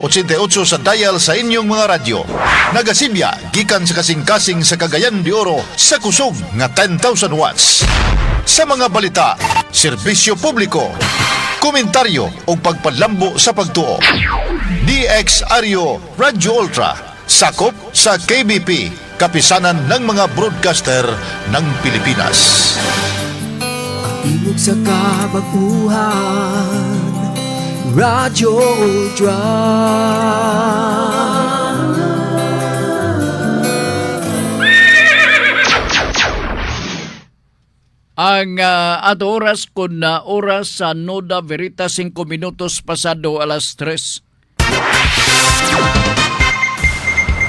88 sa dial sa inyong mga radyo. Nagasimya gikan sa kasing-kasing sa Cagayan de Oro sa kusog nga 10,000 watts. Sa mga balita, serbisyo publiko, komentaryo o pagpalambo sa pagtuo. DXRyo Radio Ultra, sakop sa KBP, kapisanan ng mga broadcaster ng Pilipinas. Tingog sa kabaguhan, Radio Ultra. Ang ato oras kun na oras sa Noda Veritas 5 minutos pasado alas 3.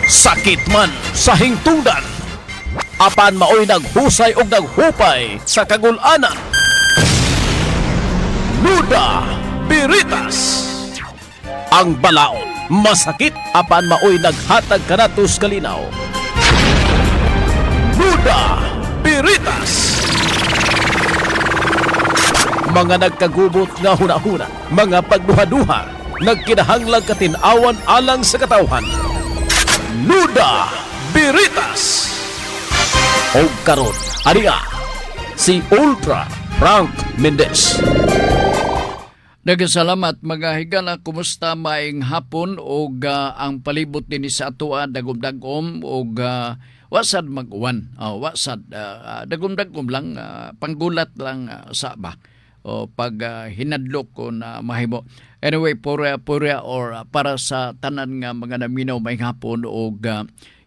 Sakit man sa hingtungdan, apan maoy naghusay og naghupay sa kagul-anan. Noda Veritas, ang balaod masakit apan maoy naghatag kanatos kalinaw. Noda Veritas, mga nagkagubot nga hunahuna, mga pagduha-duha, nagkinahanglang katinawan alang sa katawhan. Noda Veritas. O karon, ariya, si Ultra Frank Mendez. Nagasalamat mga higala, kumusta maing hapon o ang palibot din sa atoa dagom-dagom o wasad mag-uwan. Wasad, dagom-dagom lang, panggulat lang sa ba. O pag hinadlok ko na mahimo. Anyway, pura or para sa tanan nga mga naminaw may hapon o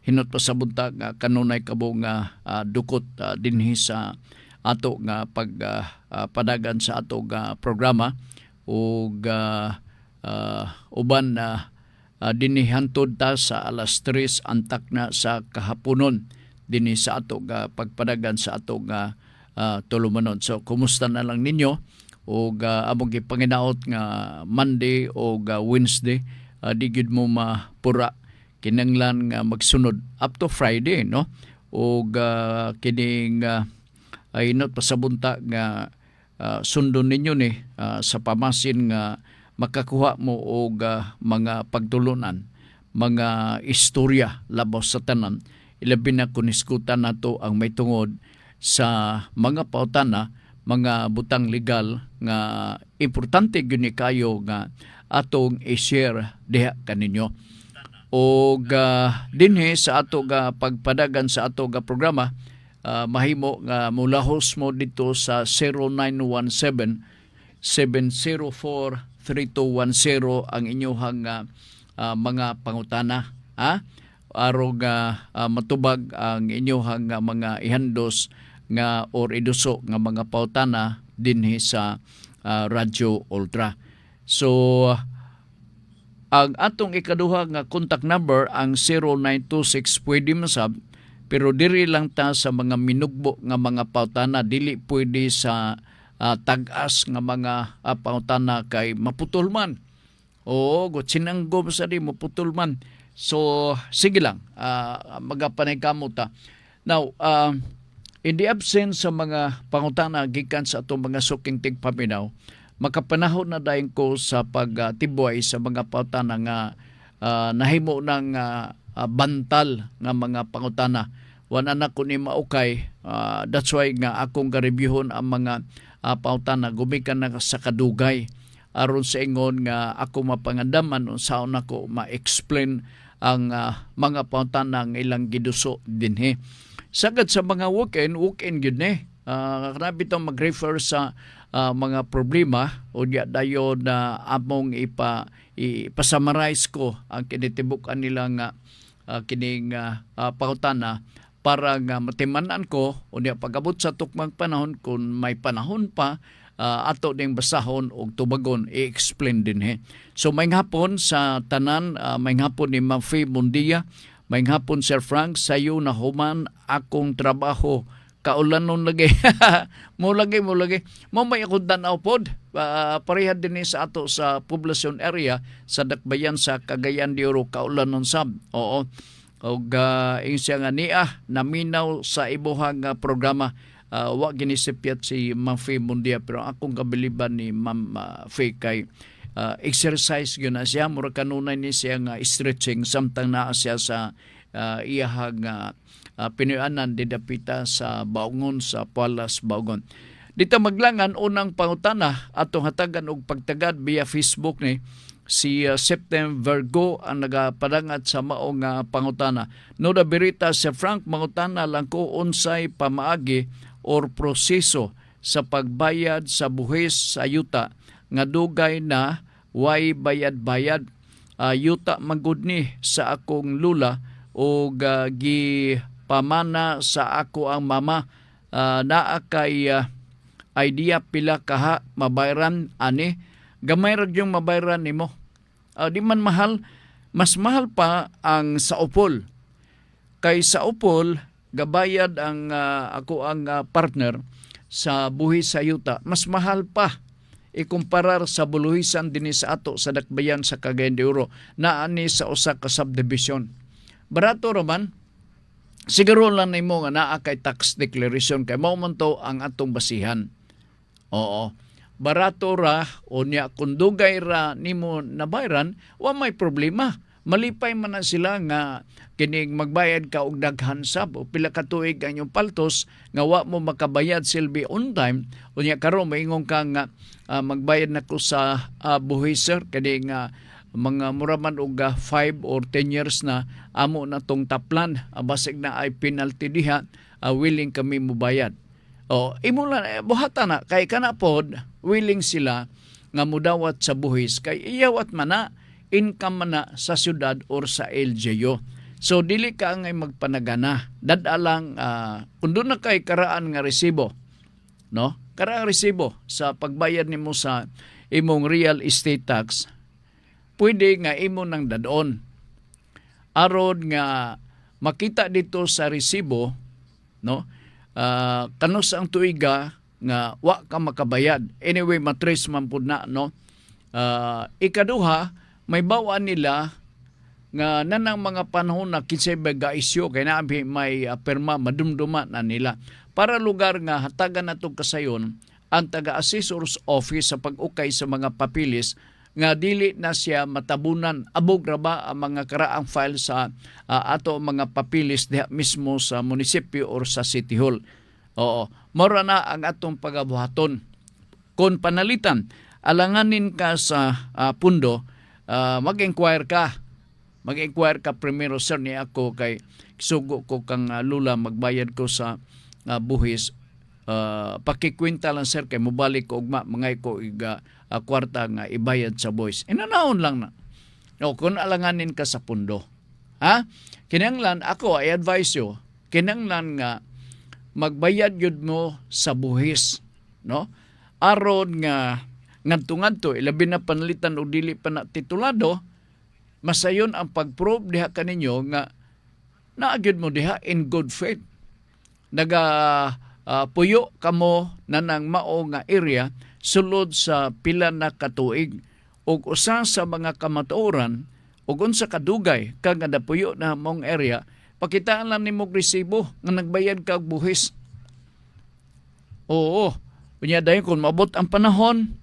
hinot pa sa buntag kanunay kabo nga dukot dinhi sa ato nga pagpadagan sa ato nga programa o uban na dinhi hantod ta sa alas 3 antak na sa kahaponon dinhi sa ato nga pagpadagan sa ato nga tulumanon. So, kumusta na lang ninyo? O among gipanginaot nga Monday o Wednesday, di gyud mo mapura kinanglan nga magsunod up to Friday, no? O kining inot pa sa bunta nga sundon ninyo ni sa pamasin nga makakuha mo og mga pagtulunan, mga istorya labos sa tanan. Ilabi na kung iskutan nato ang may tungod sa mga pautana, mga butang legal nga importante gyud kayo nga atong i-share diha kaninyo. O dinhi sa ato ga pagpadagan sa ato ga programa, mahimo nga mulahos mo dito sa 0917-704-3210 ang inyong mga pangutana. Aron matubag ang inyong mga ihandos nga or iduso nga mga pautana dinhi sa Radio Ultra. So ang atong ikaduha nga contact number ang 0926 pwede masab, pero diri lang ta sa mga minugbo nga mga pautana, dili pwede sa tag-as nga mga pautana kay maputol man. O sinanggom sa di maputol man. So sige lang, magapanay kamo ta. Now, in the absence sa mga pangutana gikan sa atong mga suking tigpaminaw, makapanahon na dayon ko sa pagtibuay sa mga pautana nga nahimo ng bantal nga mga pangutana. Wala na ko ni maukay, that's why nga akong garebyuhon ang mga pautana gumikan na sa kadugay aron sa ingon nga ako mapangandaman unsaon nako ma-explain ang mga pautana nga ilang giduso dinhi. Sagad sa mga walk-in yun grabe itong mag-refer sa mga problema o dayon na among ipasummarize ko ang kinitibukan nila nga kining pautana para nga matimanan ko o pag-abot sa tukmang panahon kung may panahon pa ato ding basahon o tubagon i-explain din. So may hapon sa tanan, may hapon ni Ma'am Faye Mundia, may hapon Sir Frank, sayo na human akong trabaho. Kaulanon lagi. mo lagi. Mo may akong tanaw pod. Parehad din sa ato sa poblasyon area sa Dakbayan sa Cagayan de Oro, kaulanon sab. Oo. O siya nga niya, naminaw sa ibuhang programa. Wa ginisipyat si Ma'am Faye Mundia, pero akong kabiliban ni Ma'am Faye kay exercise yun na siya, mura kanunay ni siya nga stretching samtang naa siya sa iyahang pinuyanan didapita sa Baungon sa Pualas, Baungon. Dito maglangan unang pangutana atong hatagan og pagtagad via Facebook ni si Septem Virgo ang nagapadangat sa maong pangutana. Noda Berita si Frank mangutana lang ko unsay pamaagi or proseso sa pagbayad sa buhis sa yuta nga dugay na way bayad-bayad. Yuta magudni sa akong lula o gi pamana sa ako ang mama. Naa kay idea pila kaha mabayran ani gamay ra yung mabayran nimo. Di man mahal, mas mahal pa ang sa upol. Kay sa upol gabayad ang ako ang partner sa buhis sa yuta, mas mahal pa ikumparar sa buluhisan dinhi sa ato sa dakbayan sa Cagayan de Oro na ani sa usa ka subdivision. Barato raman. Siguro lang nimo nga naa kay tax declaration kay mao man to ang atong basihan. Oo. Barato ra unya kun dugay ra nimo nabayran, wa may problema. Malipay man na sila nga kining magbayad ka og daghan sab o pila ka tuig ang inyong paltos nga wa mo makabayad silbi on time unya karon moingon ka nga magbayad nako sa buhiser kani nga mga muraman og 5 or 10 years na amo na tong taplan basig na ay penalty diha willing kami mubayad. O imo lang buhatan na kay kana pod willing sila nga mudawat sa buhis kay iyawat man na income man na sa syudad or sa LGU. So dili ka ngay magpanagana. Dadalang kung doon na kay karaan nga resibo, no? Karaan resibo sa pagbayad nimo sa imong real estate tax, pwede nga imo nang dadon. Aron nga makita dito sa resibo, no? Kanus ang tuiga nga wa ka makabayad. Anyway, matrace man pud na, no? Ikaduha, may bawaan nila nga nanang mga panahon na kinsay ga-isyo kay nabi may perma madumduma na nila. Para lugar nga hatagan natong kasayon ang taga-assessor's office sa pag-ukay sa mga papilis nga dili na siya matabunan abog ra ba ang mga karaang file sa ato mga papilis diha mismo sa munisipyo or sa City Hall. Oo, mora na ang atong pagabuhaton. Kung panalitan, alanganin ka sa pundo, mag-inquire ka. Mag-inquire ka primero, sir, ni ako kay sugo ko kang lula magbayad ko sa buhis. Pakikwinta lang, sir, kay mubalik ko ugma mangay ko kwarta nga ibayad sa buhis. Inanaon lang na. O, kung alanganin ka sa pundo. Ha? Kinanglan, ako, I advise you, kinanglan nga magbayad yun mo sa buhis. No? Aron nga ngadto-ngadto, ilabi na panalitan o dili pa na titulado, masayon ang pag-prove diha kaninyo nga naagid mo diha in good faith. Puyo kamo na ng mao nga area sulod sa pila na katuig. Og usa sa mga kamatuoran ug unsa kadugay kag puyo na mong area, pakitaan lang nimo resibo nga nagbayad ka og buhis. Oo, unya dayon kung mabot ang panahon,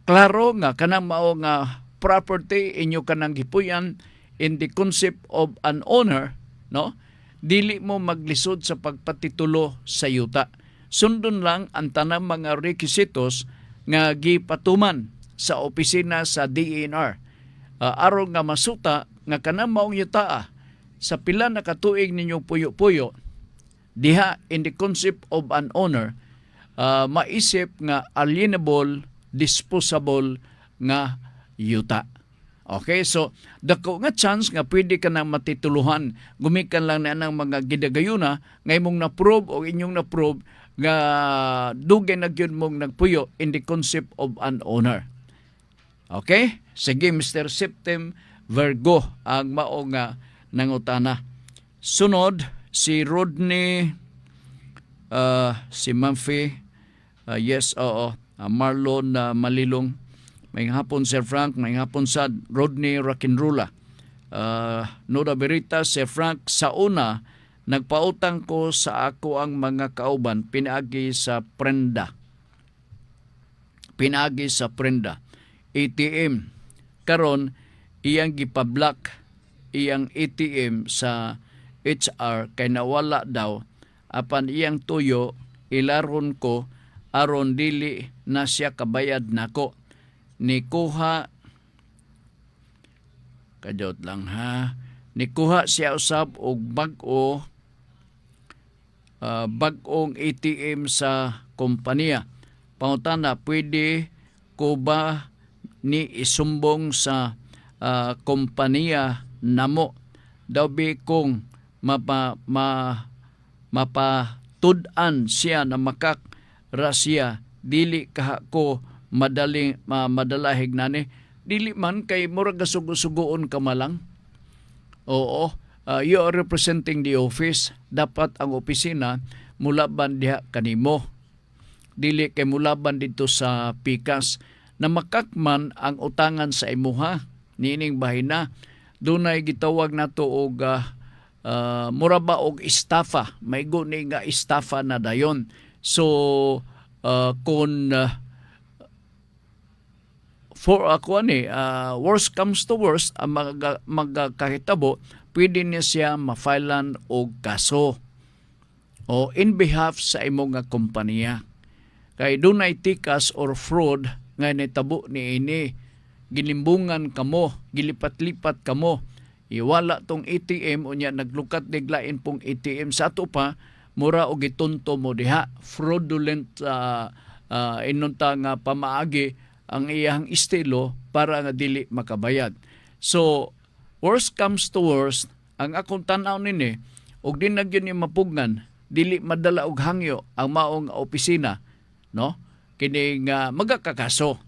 klaro nga kanang mao nga property inyo kanang gipuyan in the concept of an owner, no? Dili mo maglisod sa pagpatitulo sa yuta. Sundon lang ang tanang mga requisitos nga gipatuman sa opisina sa DENR. Aron nga masuta nga kanang maong yuta sa pila na katuig ninyong puyo-puyo diha in the concept of an owner, maisip nga alienable, disposable nga yuta. Okay, so dako nga chance nga pwede ka nang matituluhan. Gumikan lang na ng mga gidagayuna nga imong na-prove o inyong na-prove nga dugay na gyud mong nagpuyo in the concept of an owner. Okay? Sige, Mr. Septem Virgo ang mao nga nangutana. Sunod, si Rodney, si Mumphy, yes, oo, Marlon Malilong. May hapon Sir Frank, may hapon sad Rodney Rakinrula. Noda Berita, Sir Frank, sa una, nagpautang ko sa ako ang mga kauban pinaagi sa prenda. pinagi sa prenda ATM. Karon iyang gipablock iyang ATM sa HR kay nawala daw, apan iyang tuyo ilaron ko aron dili na siya kabayad nako. Nikuha kadot lang ha. Nikuha siya usab og bag-ong ATM sa kompanya. Pangutana, pwede ko ba ni isumbong sa kompanya namo? Dabi kung mapatud-an siya na makak rasya, dili kaha ko madalahig nani. Dili man kay murag gasugo-sugoon ka malang. Oo, you are representing the office. Dapat ang opisina mulaban diha kanimo. Dili kay mulaban dito sa pikas na makakman ang utangan sa imuha. Nining bahina, dunay gitawag nato og mura ba og estafa. May guni nga estafa na dayon. So kung worst comes to worst, ang magkahitabo, pwede niya siya ma-filean og kaso o in behalf sa imong nga kompanya. Kay dunay tikas or fraud nga nitabo ni ini, gilimbungan kamo, gilipat-lipat kamo, iwala tong ATM unya naglukat diglain pong ATM sa ato pa, mura og gitunto mo diha, fraudulent inunta nga pamaagi ang iyang estilo para nga dili makabayad. So, worst comes to worst, ang akong tanaw nini, og din na gyud ni mapugnan, dili madala og hangyo ang maong opisina, no? Kini nga magakakaso.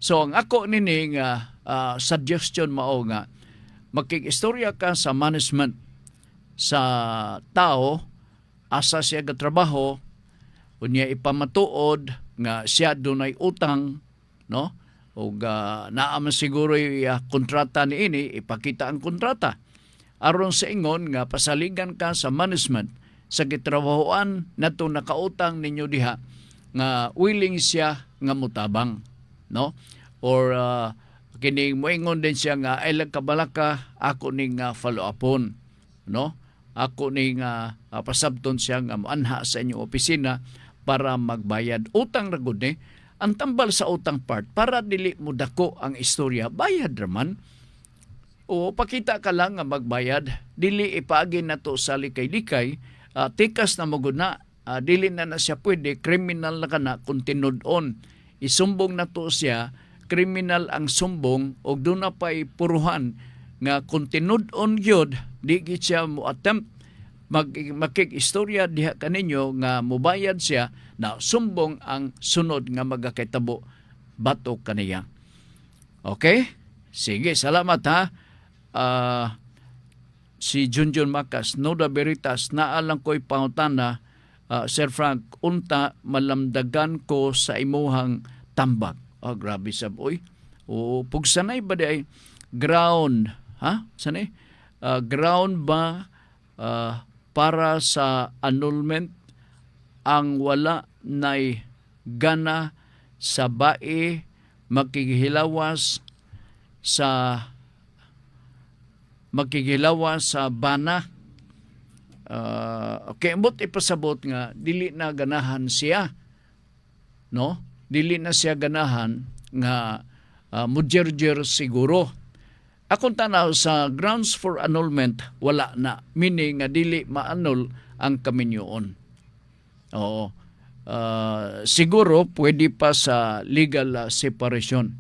So, ang ako nini nga suggestion mao nga, makikistorya ka sa management sa tao, asa siya gatrabaho, unya ipamatuod nga siya dunay utang, no? O naaman siguro kontrata ni ini, ipakita ang kontrata. Aron sa ingon nga pasaligan ka sa management sa gitrabahoan nato nakautang ninyo diha nga willing siya nga mutabang, no? Or kining moingon din siya nga ay kabalaka ako ning follow upon, no? Ako ning pasabton siya nga moanha sa inyong opisina para magbayad. Utang ra gud ni. Ang tambal sa utang part, para dili mo dako ang istorya, bayad raman. O pakita ka lang nga magbayad, dili ipaagi na to sa likay-likay, tikas na maguna, dili na siya pwede, kriminal na ka na kung tinudon. Isumbong na to siya, kriminal ang sumbong, o doon na pa'y puruhan, nga kung tinudon yun, di siya mo attempt, makikistorya diha kaninyo nga mubayad siya na sumbong ang sunod nga magakitabo bato kaniya. Okay? Sige, salamat ha. Si Junjun Macas, Nuda Veritas, naalang ko'y pangutana, Sir Frank, unta malamdagan ko sa imuhang tambag. Grabe saboy. Pugsanay ba di ay ground? Ha? Sanay? Ground ba para sa annulment ang wala nay gana sa bae makikihilawas sa bana. Okay, ambot ipasabot nga dili na ganahan siya, no? Dili na siya ganahan nga mujerjer siguro. Akong tanaw sa grounds for annulment, wala na. Meaning nga dili ma-annul ang kaminyoon. Oo. Siguro pwede pa sa legal separation.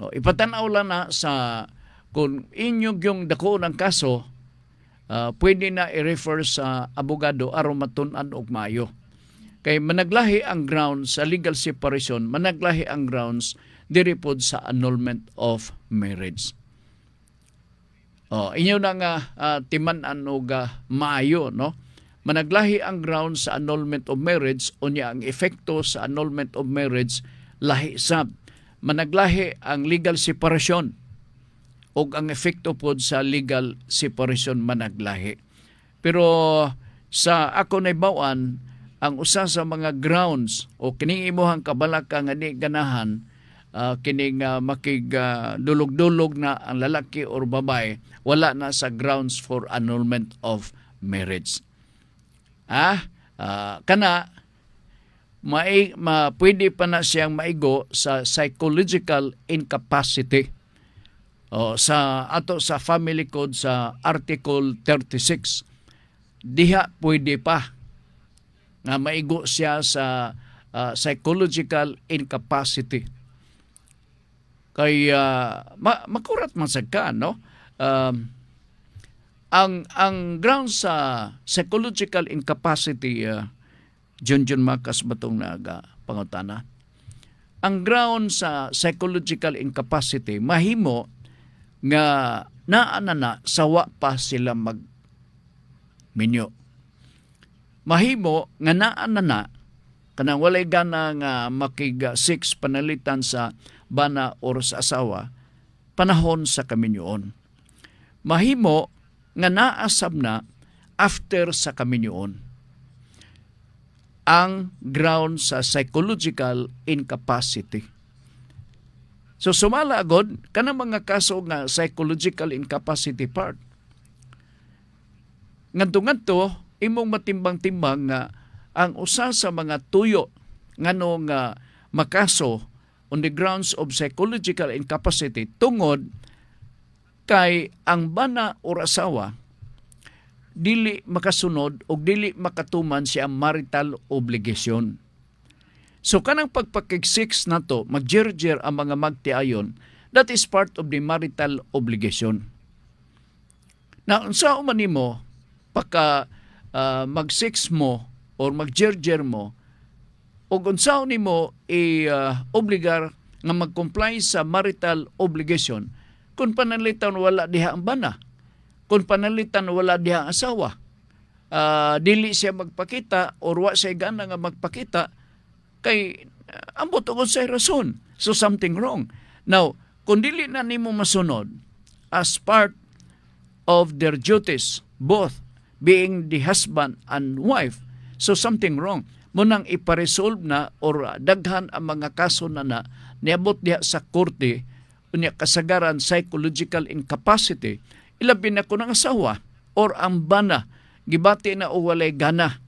Ipatanaw lang na sa kung inyong yung dako ng kaso, pwede na i-refer sa abogado aron matun-an og maayo. Kay managlahi ang grounds sa legal separation, managlahi ang grounds diri pod sa annulment of marriage. Inyo na nga timan-an og maayo, no? Managlahi ang grounds sa annulment of marriage, unya ang epekto sa annulment of marriage lahi sab. Managlahi ang legal separation og ang epekto pod sa legal separation managlahi. Pero sa ako naibawan, ang usa sa mga grounds o kining imuhang kabalaka nga di ganahan kining dulog-dulog na ang lalaki or babae, wala na sa grounds for annulment of marriage. Kana pwede pa na siyang maigo sa psychological incapacity o sa family code sa Article 36. Diha pwede pa nga maigo siya sa psychological incapacity. Kay makurat man sad ka, no? Ang grounds sa psychological incapacity, Junjun Makas batong naga pangutana. Ang ground sa psychological incapacity mahimo nga naanana sawa pa sila minyo. Mahimo nga naanana kanang walay gana nga makig-sex panalitan sa bana or sa asawa panahon sa kaminyoon. Mahimo nga naasab na after sa kaminyoon. Ang ground sa psychological incapacity. So sumala agod kanang mga kaso nga psychological incapacity part. Ngadto imong matimbang-timbang nga ang usa sa mga tuyo nganong makaso on the grounds of psychological incapacity tungod kay ang bana or asawa dili makasunod o dili makatuman siya marital obligation. So kanang pagpakig-sex nato, magjerjer ang mga magtiayon, that is part of the marital obligation. Na unsa man nimo pagka mag-sex mo or magjerjer mo o unsa nimo obligar nga mag-comply sa marital obligation kung panalitan wala diha ang bana. Kung panalitan wala diha ang asawa, dili siya magpakita or wa siya gana nga magpakita, kay ambot og sa rason. So something wrong. Now, kung dili na nimo masunod as part of their duties, both being the husband and wife, so something wrong. Munang iparesolve na or daghan ang mga kaso na niabot diha sa korte unya kasagaran psychological incapacity. Ilabi na ko ng asawa or ang bana, gibati na o walay gana.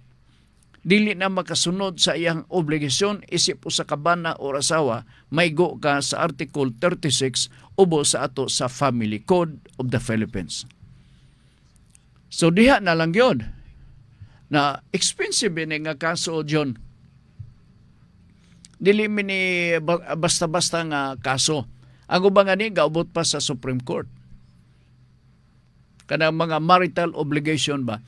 Dili na makasunod sa iyang obligasyon isip o sa kabana o asawa, maigo ka sa Article 36 ubo sa ato sa Family Code of the Philippines. So diha na lang yun na expensive ni nga kaso, John. Dili ni basta-basta nga kaso. Ang ubang ani gaubot pa sa Supreme Court. Kanang mga marital obligation ba,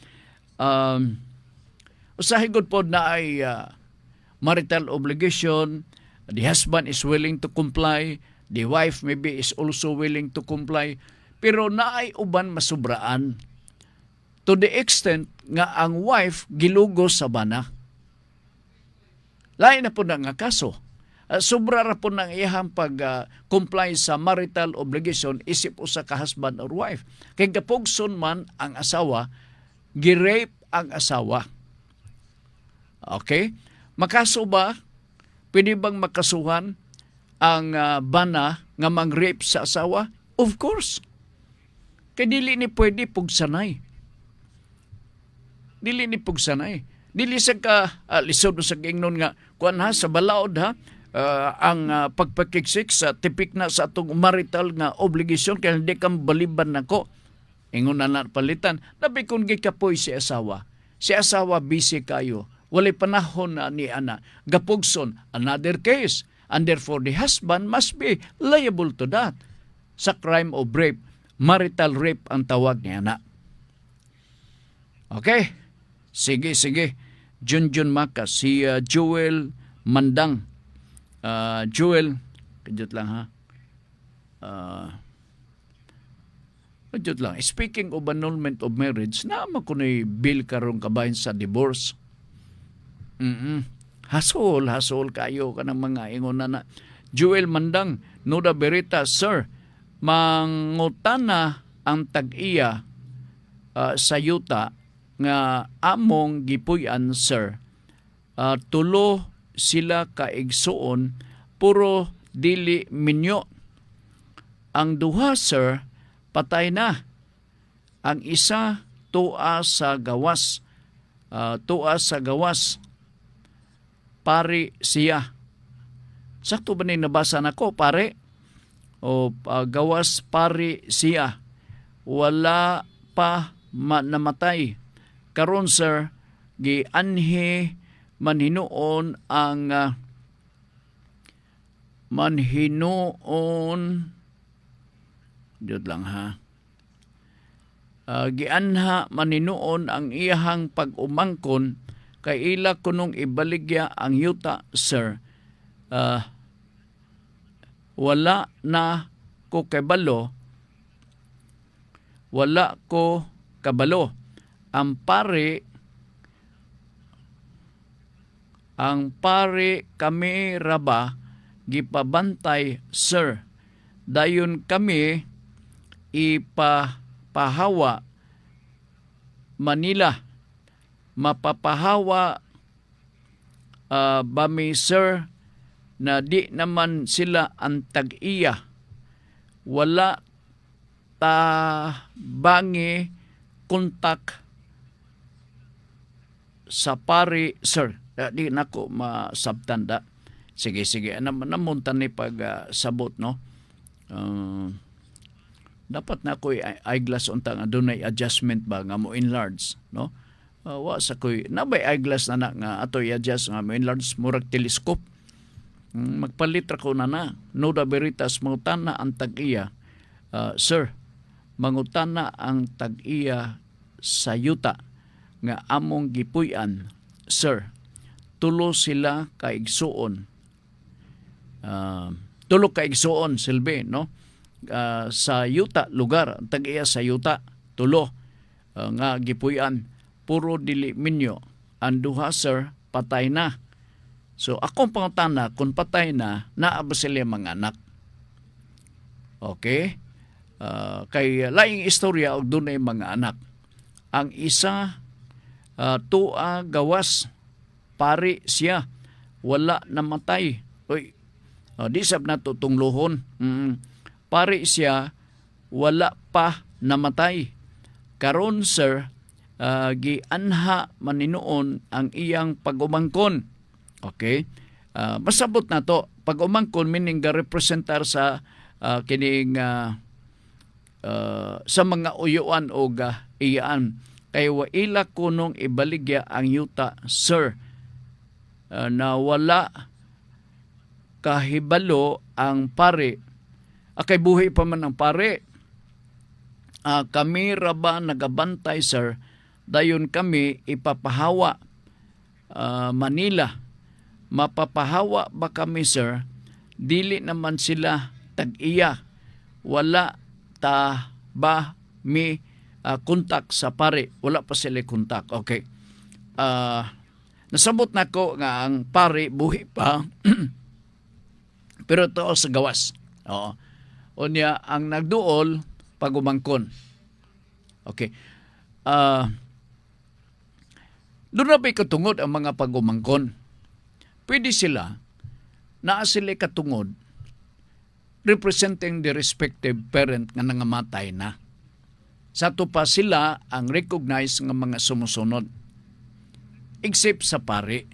usahigod po na ay marital obligation, the husband is willing to comply, the wife maybe is also willing to comply, pero na ay uban masubraan to the extent nga ang wife gilugos sa bana. Lain na po na nga kaso. Sobra ra po ng iyang pag-comply sa marital obligation isip usa ka husband or wife. Kay gapugson man ang asawa, girape ang asawa. Okay? Makaso ba? Pwede bang makasuhan ang bana nga mang-rape sa asawa? Of course. Kay dili ni pwede pugsanay. Dili ni pugsanay. Dili sa ka lisod sa ingnon nga kuan ha sa balaod ha. Ang pagpakiksik sa tipik na sa atong marital nga obligation kaya hindi kang baliban nako. Ingon na palitan. Nabi kung gikapoy si asawa. Si asawa busy kayo. Walay panahon na ni ana. Gapugson, another case. And therefore the husband must be liable to that. Sa crime of rape, marital rape ang tawag niya na. Okay? Sige. Junjun Makas, si Joel Mandang. Joel, kajut lang ha. Kajut lang. Speaking of annulment of marriage, naman ko na bill karong kabahin sa divorce. Hasol kayo ka ng mga ingon na. Joel Mandang, Nuda Berita, Sir, mangutana ang tag-iya sa yuta nga among gipuy-an, sir, tulo sila kaigsuon, puro dili minyo. Ang duha, sir, patay na. Ang isa, tua sa gawas. Pare siya. Sakto ba ni nabasa nako, pare? O gawas pare siya. Wala pa namatay. Karon, sir, gianhi manhinoon ang Diyod lang ha. Gianha maninoon ang iyahang pag-umangkon kay ila kunong ibaligya ang yuta, sir. Wala na ko kabalo. Ang pare kami raba gipabantay, sir. Dayon kami ipapahawa Manila. Mapapahawa bami, sir, na di naman sila ang tag-iya. Wala ta bangi kontak sa pare, sir. Di nako masabtanda. Sige, namuntan ni pag-sabot, no? Dapat na ko'y eyeglass unta nga dunay adjustment ba nga mo enlarge, no? Wa sa ko'y nabay eyeglass na nga ato i-adjust nga mo enlarge murag telescope. Magpalit ra ko na. Nuda Veritas mangutana ang tag-iya. Sir, mangutana ang tag-iya sa yuta nga among gipuy-an, sir. Tulo sila kaigsuon. Tulo kaigsuon, Silbi, no? Sa yuta, lugar, ang tag-iya sa yuta, tulo nga gipuy-an. Puro dili minyo. Ang duha, sir, patay na. So, akong pangutana, kung patay na, naa ba sila mga anak? Okay? Kay laing istorya og dunay mga anak. Ang isa, tua gawas, pare siya, wala namatay. Uy, di sab na tutunglohon. Pare siya, wala pa namatay. Karon, sir, gianha maninoon ang iyang pag-umangkon. Okay? Masabot na to. Pag-umangkon, meaning representar sa kining sa mga uyuan o iyaan. Kay waila kunong ibaligya ang yuta, sir, na wala kahibalo ang pare. Kay buhay pa man ang pare. Kami raba nagabantay, sir. Dayon kami ipapahawa Manila. Mapapahawa ba kami, sir? Dili naman sila tag-iya. Wala ta ba mi kontak sa pare. Wala pa sila kontak. Okay. Nasabot na ko nga ang pare buhi pa. Pero ito sa gawas. Oo. Unya, ang nagduol, pag-umangkon. Okay. Doon na ba'y katungod ang mga pag-umangkon? Pwede sila, naa sila katungod, representing the respective parent nga nangamatay na. Sa to pa sila ang recognize nga mga sumusunod. Except sa pare.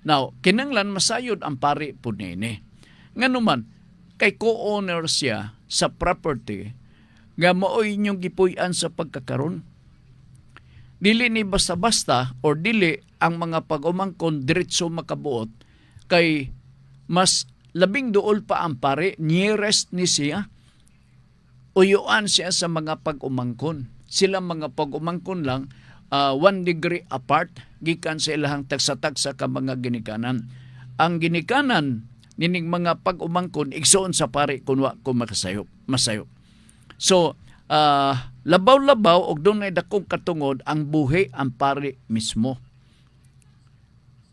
Now, kinanglan masayod ang pare po nini. Nga naman, kay co-owner siya sa property nga maoy inyong gipuy-an sa pagkakaroon. Dili ni basta-basta or dili ang mga pag-umangkon diretso makabuot kay mas labing duol pa ang pare, nearest ni siya. Uyuan siya sa mga pag-umangkon. Sila mga pag-umangkon lang 1 degree apart gikan sa ilahang tagsa-tagsa ka mga ginikanan. Ang ginikanan nining mga pag-umangkon igsoon sa pare kun wa ko masayop. So, labaw-labaw og dunay dakong katungod ang buhi ang pare mismo.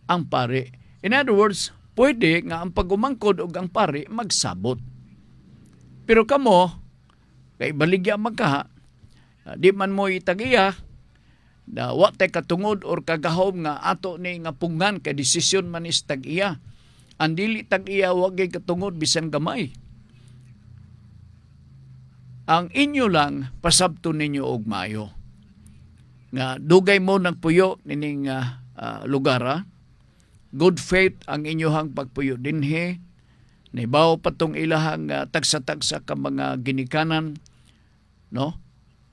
Ang pare. In other words, pwede nga ang pag-umangkod og ang pare magsabot. Pero kamo, kay baligya magkaha, di man mo itagiya, wa tay katungod or kagahom nga ato ni nga pungan kay desisyon man is tag-iya. Ang dili tag-iya wa gyud katungod bisan gamay. Ang inyo lang pasabton ninyo og maayo. Nga dugay mo nagpuyo nining lugar. Good faith ang inyohang pagpuyo dinhi. Naibaw pa tong ilahang tagsa-tagsa ka mga ginikanan, no?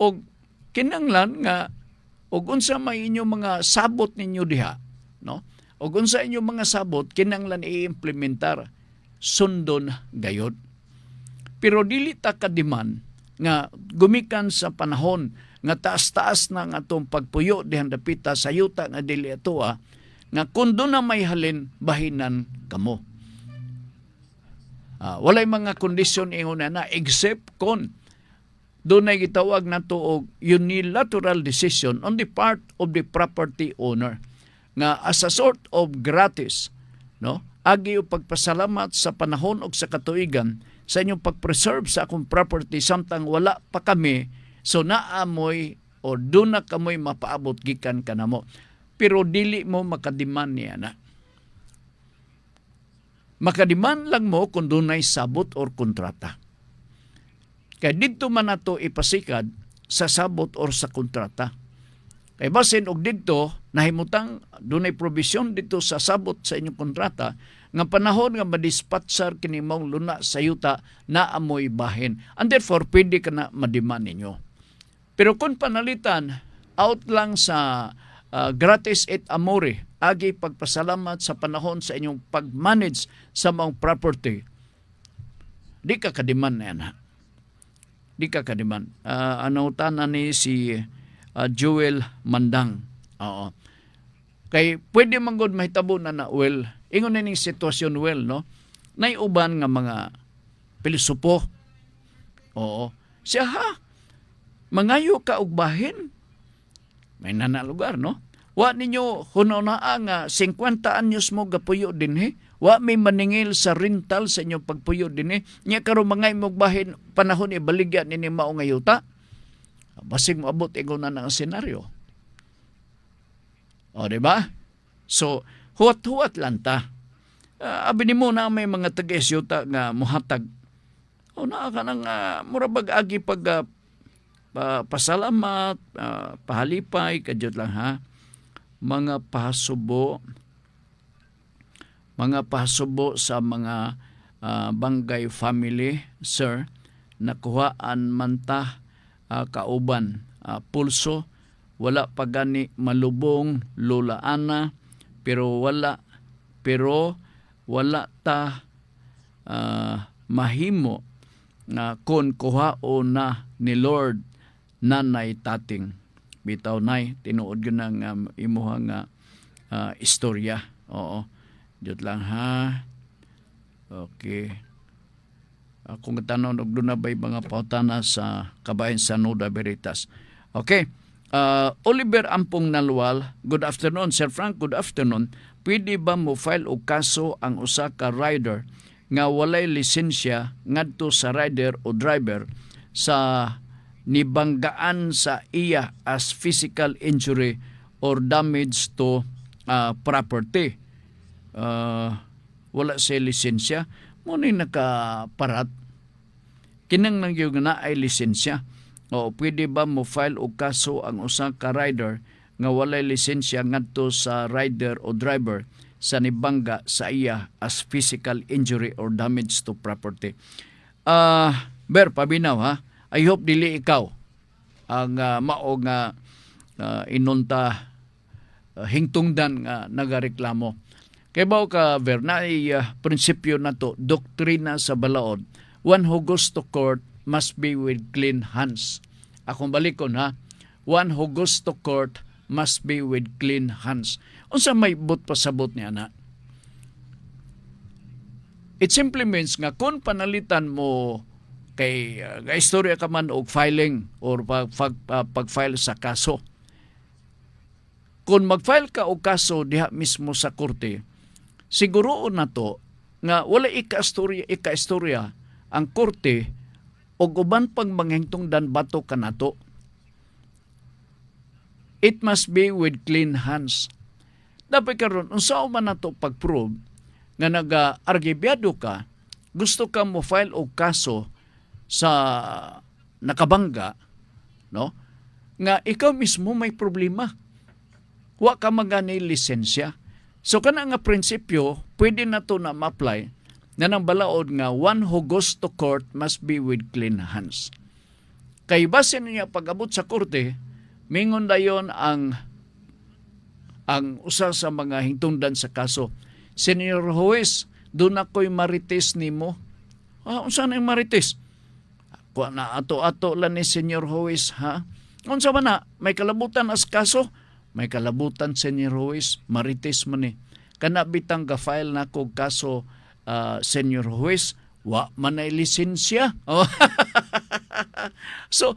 Og kinanglan nga og unsa may inyo mga sabot ninyo diha, no? Og unsa inyo mga sabot kinanglan i-implementar sundon gayod. Pero dili ta kadiman nga gumikan sa panahon nga taas-taas na nga atong pagpuyo dihang dapita sa yuta nga dili atoa nga kundo na may halin bahinan kamo. Walay mga kondisyon ingon na except kon dunay gitawag nato og unilateral decision on the part of the property owner nga as a sort of gratis, no, agi og pagpasalamat sa panahon og sa katuigan sa inyong pag-preserve sa akong property samtang wala pa kami, so naamoy o doon na kamoy mapaabot gikan kanamo. Pero dili mo makadiman niya na. Makadiman lang mo kung dunay sabot or kontrata. Kaya dito man nato ipasikad sa sabot or sa kontrata. Kaya basin og dito, nahimutang dunay provision dito sa sabot sa inyong kontrata, nga panahon nga madispatsar kini mong luna sa yuta na amoy bahin. And therefore, pwede ka na madiman ninyo. Pero kung panalitan, out lang sa gratis et amore, agi pagpasalamat sa panahon sa inyong pag-manage sa mga property, di ka kadiman na yan. Di ka kadiman. Ano tanan ni si Joel Mandang. Oo. Kay pwede man gud mahitabo na well, ingon na ning sitwasyon well, no? Nay uban nga mga pilosopo. Oo. Siya mangayo ka og bahin. May lugar, no? Wa ninyo hunona nga 50 anyos mo gapuyo dinhi. Wa may maningil sa rental sa inyo pagpuyo dinhi. Nya karon mangay mo bahin panahon ibaligya nini mao nga yuta. Basig mo abot ingon na ang senaryo. O, diba? So, huwat-huwat lang ta. Abi ni mo na may mga taga-isyuta nga muhatag. O, naa ka nang murabag agi pag pasalamat, pahalipay, kadyot lang ha. Mga pahasubo sa mga Bangay family, sir, nakuhaan man ta kauban pulso, wala pa gani malubong lulaana, pero wala ta mahimo na kon kuhao na ni Lord nanay tating. Bitaw nay tinuod gyud nang imuhang istorya. Oo. Jud lang ha. Okay. Kung tanaw og duna bay mga pautana sa kabahin sa Nuda Veritas. Okay. Oliver Ampong Nalwal, good afternoon. Sir Frank, good afternoon. Pwede ba mo file og kaso ang usa ka rider nga walay lisensya ngadto sa rider o driver sa nibanggaan sa iya as physical injury or damage to property? Wala siya lisensya. Muna nakaparat. Kinang nang yung na ay lisensya. O pwede ba mo file og kaso ang usa ka rider nga walay lisensya ngadto sa rider o driver sa nibangga sa iya as physical injury or damage to property? Ber, pabinaw ha. I hope dili ikaw ang mao nga inunta hingtungdan nga nagareklamo. Kay bao ka Ber, na prinsipyo na to, doktrina sa balaod, one who goes to court must be with clean hands. Akong balikon ha, one who goes to court must be with clean hands. Unsa may but pasabot niya na? It simply means nga kung panalitan mo kay istorya ka man og filing or pag-file sa kaso. Kung mag-file ka og kaso diha mismo sa korte, siguroon na to nga wala ika-istorya ang korte og uban pang manghintungdan bato kanato. it must be with clean hands. Dapat karon unsa man nato pag-prove nga nag-argibyado ka, gusto ka mo file og kaso sa nakabangga, no? Nga ikaw mismo may problema. Wa ka magani lisensya. So kana nga prinsipyo, pwede na to na ma-apply na nang balaod nga one who goes to court must be with clean hands. Kay base niya pag-abot sa korte, mingon dayon ang usa sa mga hingtungdan sa kaso. Senior Juez, doon ako'y marites nimo. Unsa na yung marites? Kuha na ato-ato lang ni Senior Juez, ha? Unsa ba na? May kalabutan as kaso? May kalabutan, Senior Juez, marites man eh. Kana bitang ga-file na ko kaso, Senior Juez, wa man ay lisensya. So,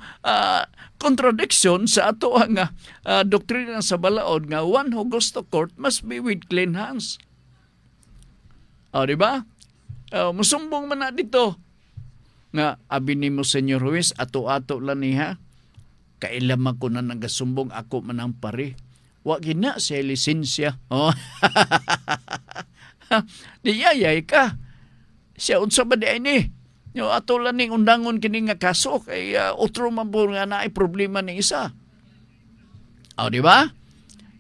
contradiction sa ato ang doktrina sa balaod nga one who goes to court must be with clean hands. Di ba? Musumbong man na dito nga abi nimo Senyor Ruiz ato-ato lang niha kailaman ko na nagasumbong ako man ang pare. Wa gina sa lisensya. Diyayay ka. Siya unsa ba di ni? Yo ato lang ning undangon kini nga kaso kay otro man po nga naay problema ni isa. Di ba?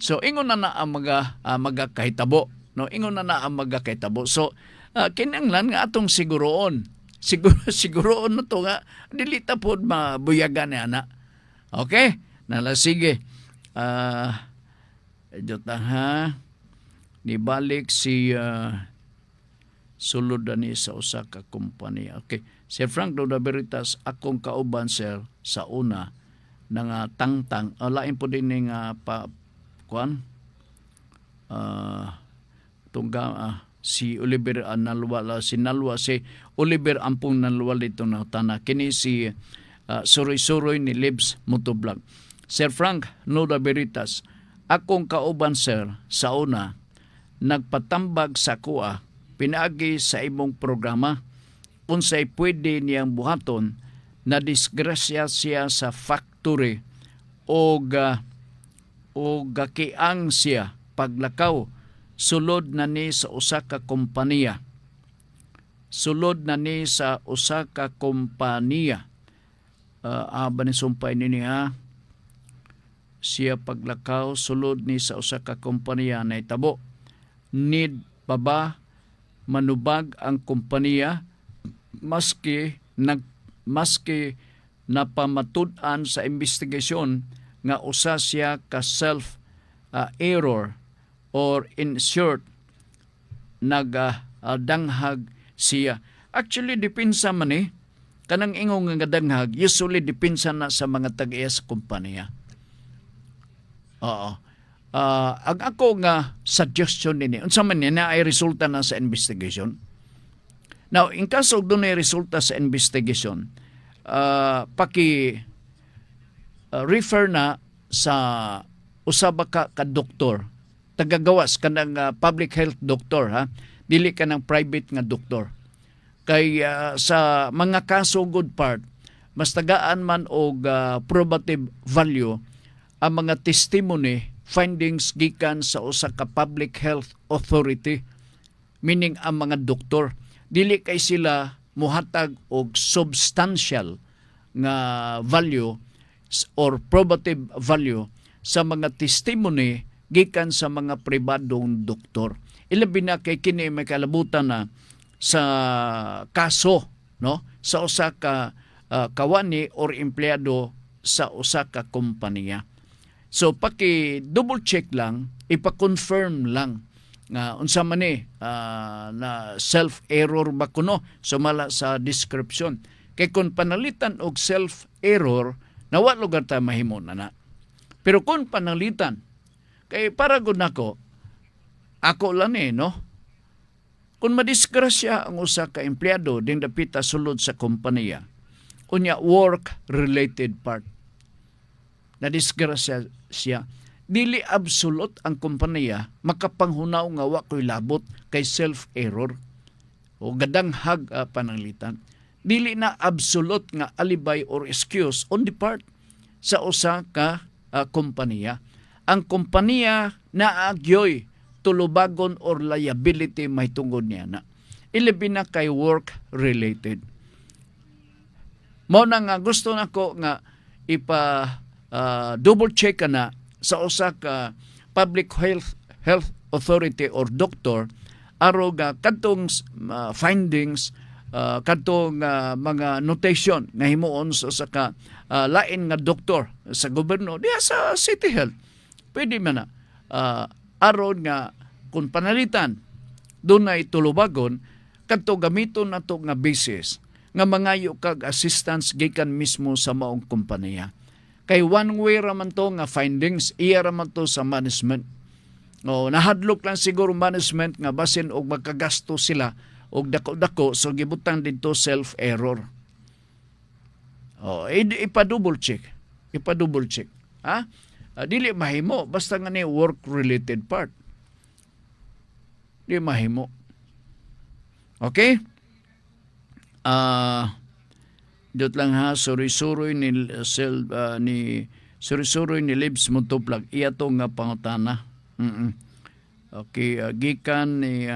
So ingon na ang magakahitabo, no? Ingon na ang magakahitabo. So kinahanglan nga atong siguroon. Siguroon na to nga dili ta pod mabuyagan ni ana. Okay? Nala sige. Jota ha. Nibalik si sulod ani sa usa ka kompanya. Okay. Sir Frank Loda Veritas, akong kauban sir sa una nga tangtang. Lain po din nga kuan. Si Oliver Nalwa, si Oliver Ampong Nalwa dito na tana. Kini si Suroy-Suroy ni Libs Motovlog. Sir Frank Loda Veritas, akong kauban sir sa una nagpatambag sa kuha pinaagi sa imong programa unsay pwede niyang buhaton na disgrasya siya sa factory o gakiang siya paglakaw sulod na ni sa usa ka kompanya. Sulod na ni sa usa ka kompanya. Ba ni sumpay nini ha? Siya paglakaw sulod ni sa usa ka kompanya na itabo. Need pa ba manubag ang kompanya maski napamatud-an sa investigasyon nga usa siya ka self error or in short nagdanghag siya. Actually dipinsa man kanang ingong nga danghag usually dipinsa na sa mga tag-iya sa kompanya. Ang ako nga suggestion nini unsa man niya ay resulta na sa investigation. Now in kaso doon ay resulta sa investigation, refer na sa usaba ka doktor tagagawas kanang public health doctor ha, dili ka ng private nga doktor. Kay sa mga kaso good part mas tagaan man og probative value ang mga testimony findings gikan sa usa ka public health authority, meaning ang mga doktor dili kay sila muhatag og substantial nga value or probative value sa mga testimony gikan sa mga pribadong doktor. Ilabi na kay kini may kalabutan na sa kaso, no, sa usa ka kawani or empleyado sa usa ka kompanya. So paki-double check lang, ipa-confirm lang nga unsa man na self-error ba kuno sumala sa description. Kay kung panalitan og self-error, nawa lugar ta mahimo na. Pero kung panalitan, kay para gud nako, ako lang no? Kung madisgrasya ang usa ka empleyado ding dapita sulod sa kompanya, unya work-related part, na disgrasya siya, dili absolute ang kompanya makapanghunaw nga wa ko'y labot kay self-error o gadanghag pananglitan. Dili na absolute nga alibay or excuse on the part sa usa ka kompanya. ang kompanya na agyoy tulubagon or liability may tungod niya na. Ilibin na kay work related. Mo na nga gusto nako nga double check na sa usa ka public health authority or doctor aro nga kadtong findings kadtong mga notation nga himuon sa usa ka lain nga doktor sa gobyerno diya sa City Health. Pwede man na aron nga kung panalitan dunay tulubagon kadto gamiton nato nga basis nga mangayo kag assistance gikan mismo sa maong kompanya. Kay one way raman to nga findings, iya raman to sa management. Nahadlok lang siguro management nga basin og magkagasto sila og dako-dako so gibutang dito self-error. Ipa-double check. Ipa-double check. Ha? Dili mahimo basta nga ni work-related part. Di mahimo. Okay? Dot lang ha, suri-suri ni Libs Montoplag. Iya to nga pangutana. Okay, gikan ni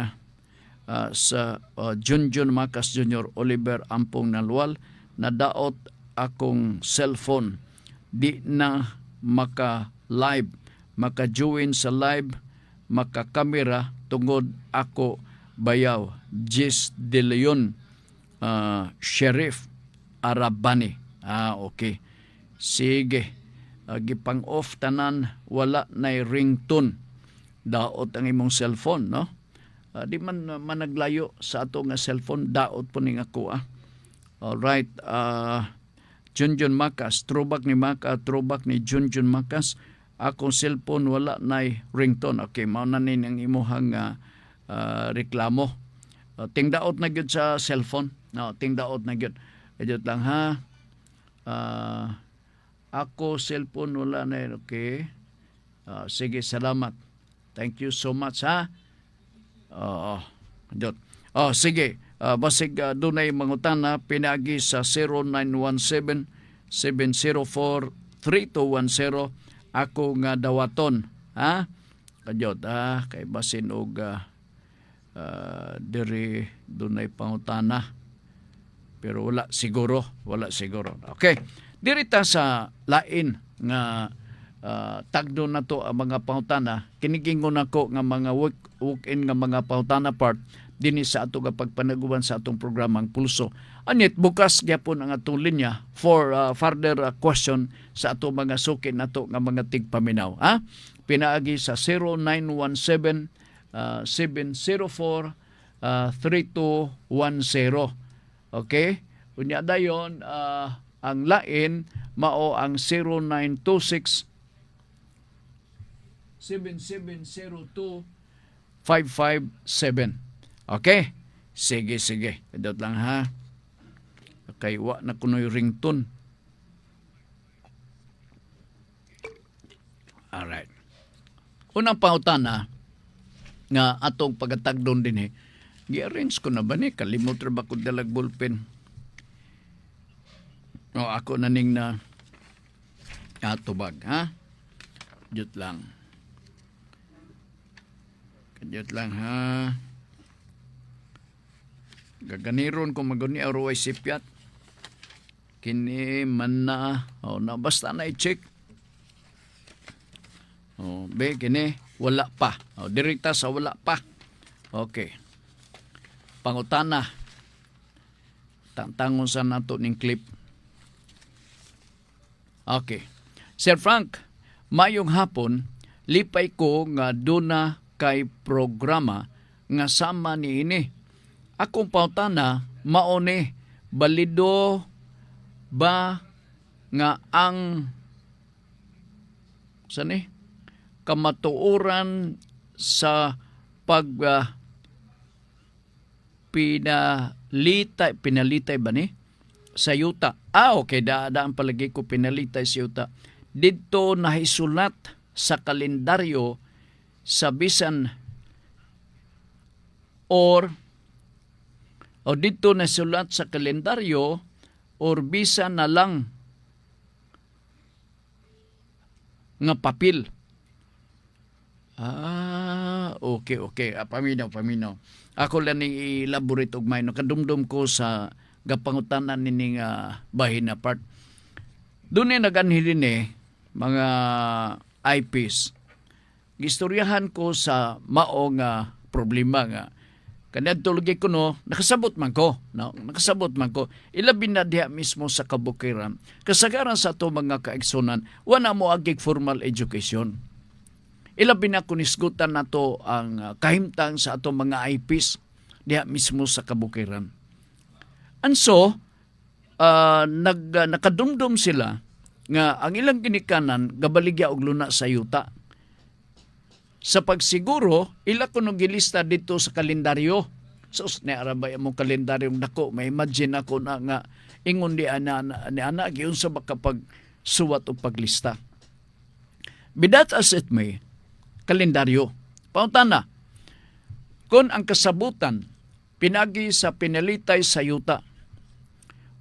sa Junjun Macas Jr. Oliver Ampong Nalwal, nadaot akong cellphone. Di na maka-live, maka-join sa live, maka-camera tungod ako bayaw. Jis De Leon, Sheriff Arabani. Okay. Sige. Gipang-off tanan, wala na ringtone. Daot ang imong cellphone, no? Di man managlayo sa ato nga cellphone, daot po ning ako, Alright. Junjun Macas, throwback ni Junjun Macas. Akong cellphone, wala na ringtone. Okay, mauna nin ang imuhang reklamo. Tingdaot na gyud sa cellphone. No, tingdaot na gyud. Edot lang ha. Ako cellphone wala na yun. Okay. Sige, salamat. Thank you so much ha. Edot. Sige. Basig dunay mangutana pinagi sa 0917-704-3210 ako nga dawaton. Ha? Kadyot kay basin og diri dunay pangutana pero wala siguro. Okay, diri ta sa lain nga tagdo na to ang mga pangutana. Kinigingon nako nga mga walk-in nga mga pangutana part dinhi sa ato nga pagpanaguban sa atong programang Pulso. Anyet bukas gyapon ang atong linya for further question sa ato mga suki nato nga mga tigpaminaw. Pinaagi sa 0917 704-3210. Okay? Unya dayon ang lain mao ang 0926 7702-557. Okay? Sige. Kadot lang ha. Okay, wa na kunoy ringtone. Alright. Unang pangutana nga atong pagatagdon din gi-arrange ko na ba ni? Kalimot ra ba ko dalag ballpen? Ako na ning na atubag, ha? Jut lang, ha? Gaganiron ko maguni aruay sipyat. Kini man na, basta na i-check. Kini, wala pa. Direkta sa wala pa. Okay. Pangutana. Tantangon sa nato ning clip. Okay. Sir Frank, mayong hapon, lipay ko nga duna kay programa nga sama ni ini. Akong pangutana, maone, balido ba nga ang kamatuoran sa pinalitay ba ni sa yuta? Okay, daan palagi ko pinalitay sa yuta. Dito nahisulat sa kalendaryo sa bisan o dito nasulat sa kalendaryo or bisan na lang nga papel Okay. Paminaw. Ako lang ning elaborate og may no kadumdum ko sa gapangutanan nining bahin na part. Doon naganhilin mga IPs. Gistoryahan ko sa mao nga problema nga kanadto lagi ko nakasabot man ko. Ilabi na diha mismo sa kabukiran. Kasagaran sa ato mga kaigsunan, wala mo agig formal education. Ilabi na kunisgutan nato ang kahimtang sa ato mga IPs diha mismo sa kabukiran. And so, nakadumdum sila nga ang ilang ginikanan gabaligya og luna sa yuta. Sa pagsiguro, ila ko nung gilista dito sa kalendaryo. So, arabay mo kalendaryong dako. May imagine ako na nga ingon ni ana giun sa makapag suwat o paglista. Bidat as it may, kalendaryo. Pautana, kung ang kasabutan pinagi sa pinalitay sa yuta,